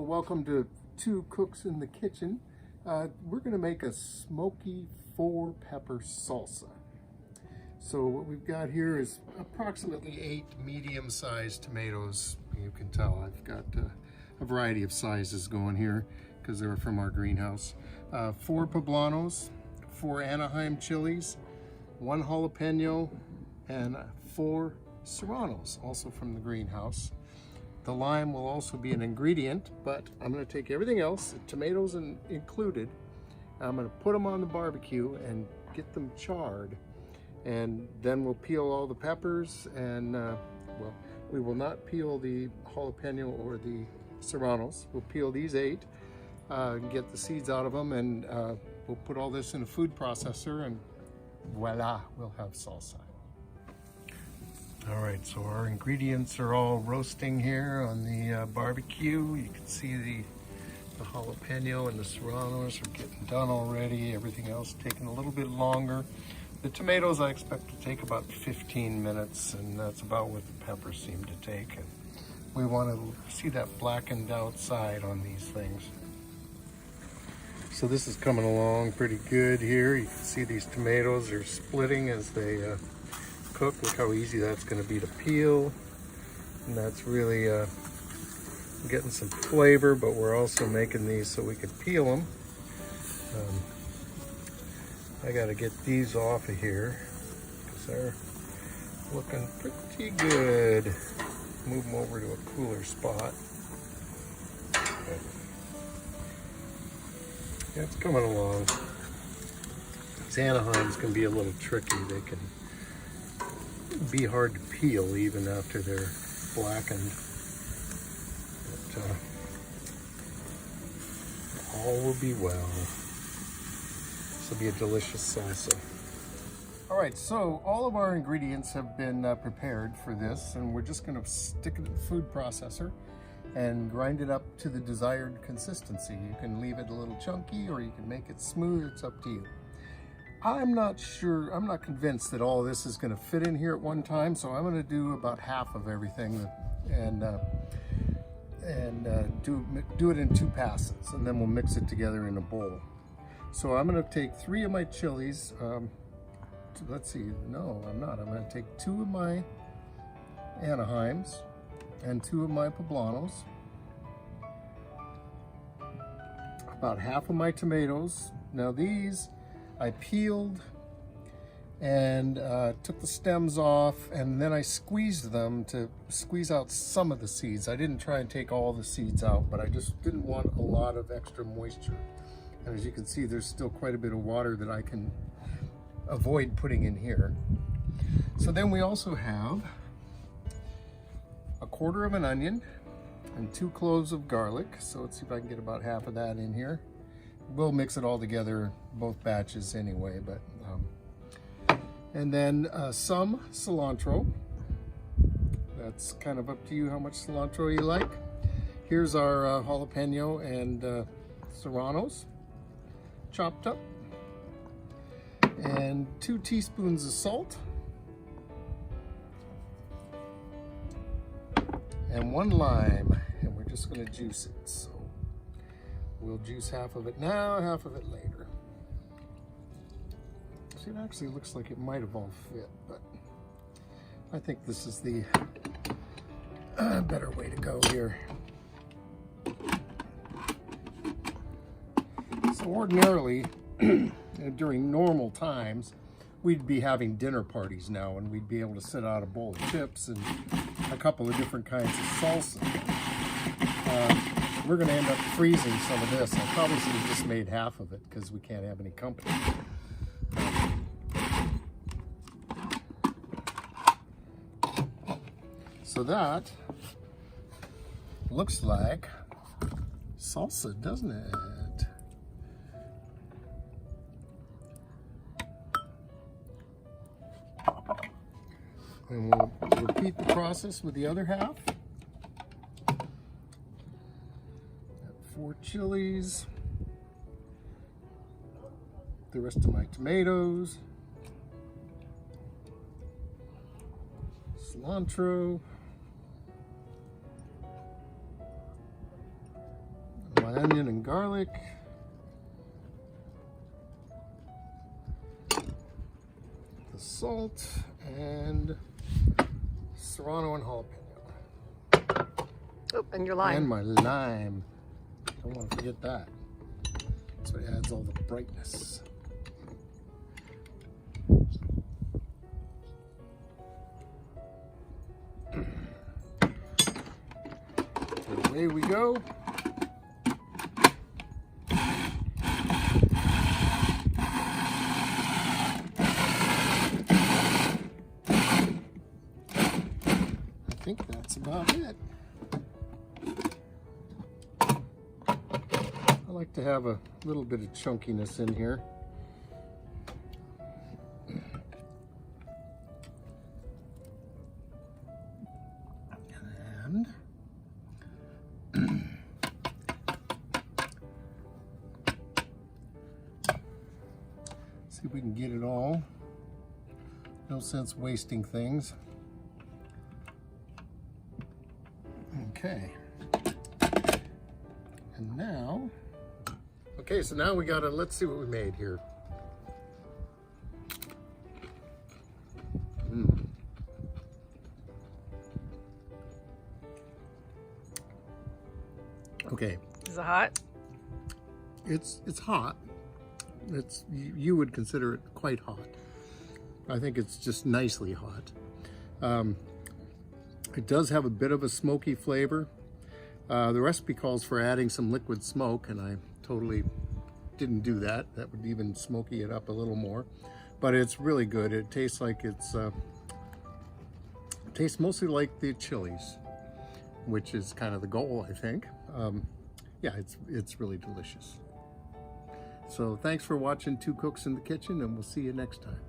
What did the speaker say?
welcome to Two Cooks in the Kitchen. We're going to make a smoky 4-pepper salsa. So what we've got here is approximately 8 medium-sized tomatoes. You can tell I've got a variety of sizes going here because they're from our greenhouse. 4 poblanos, 4 Anaheim chilies, 1 jalapeno, and 4 serranos, also from the greenhouse. The lime will also be an ingredient, but I'm going to take everything else, the tomatoes included, I'm going to put them on the barbecue and get them charred. And then we'll peel all the peppers and, well, we will not peel the jalapeno or the serranos. We'll peel these 8, get the seeds out of them, and we'll put all this in a food processor, and voila, we'll have salsa. All right, so our ingredients are all roasting here on the barbecue. You can see the jalapeno and the serranos are getting done already. Everything else taking a little bit longer. The tomatoes I expect to take about 15 minutes, and that's about what the peppers seem to take. And we want to see that blackened outside on these things. So this is coming along pretty good here. You can see these tomatoes are splitting as they cook. Look how easy that's going to be to peel, and that's really getting some flavor, but we're also making these so we can peel them. I got to get these off of here because they're looking pretty good. Move them over to a cooler spot. Yeah, it's coming along. These Anaheims can be a little tricky. They can be hard to peel even after they're blackened. But all will be well. This will be a delicious salsa. All right, so all of our ingredients have been prepared for this, and we're just going to stick it in the food processor and grind it up to the desired consistency. You can leave it a little chunky or you can make it smooth. It's up to you. I'm not sure, I'm not convinced that all of this is going to fit in here at one time, so I'm going to do about half of everything and do it in 2 passes, and then we'll mix it together in a bowl. So I'm going to take 3 of my chilies. Let's see, no, I'm not. I'm going to take 2 of my Anaheims and 2 of my poblanos, about half of my tomatoes. Now these I peeled and took the stems off, and then I squeezed them to squeeze out some of the seeds. I didn't try and take all the seeds out, but I just didn't want a lot of extra moisture. And as you can see, there's still quite a bit of water that I can avoid putting in here. So then we also have 1/4 of an onion and 2 cloves of garlic. So let's see if I can get about half of that in here. We'll mix it all together, both batches anyway, but and then some cilantro. That's kind of up to you how much cilantro you like. Here's our jalapeno and serranos chopped up, and 2 teaspoons of salt, and 1 lime, and we're just going to juice it. So we'll juice half of it now, half of it later. See, it actually looks like it might have all fit, but I think this is the better way to go here. So ordinarily, during normal times, we'd be having dinner parties now, and we'd be able to sit out a bowl of chips and a couple of different kinds of salsa. We're going to end up freezing some of this. I probably should have just made half of it because we can't have any company. So that looks like salsa, doesn't it? And we'll repeat the process with the other half. 4 chilies, the rest of my tomatoes, cilantro, my onion and garlic. The salt and serrano and jalapeno. Oh, and your lime. And my lime. Don't want to forget that. So it adds all the brightness. So away we go. I think that's about it. I like to have a little bit of chunkiness in here. And see if we can get it all. No sense wasting things. Okay. And now, okay, so now we gotta, let's see what we made here. Okay. Is it hot? It's hot. It's, you would consider it quite hot. I think it's just nicely hot. It does have a bit of a smoky flavor. The recipe calls for adding some liquid smoke, and I totally didn't do that. That would even smoky it up a little more. But it's really good. It tastes like it tastes mostly like the chilies, which is kind of the goal, I think. Yeah, it's really delicious. So thanks for watching Two Cooks in the Kitchen, and we'll see you next time.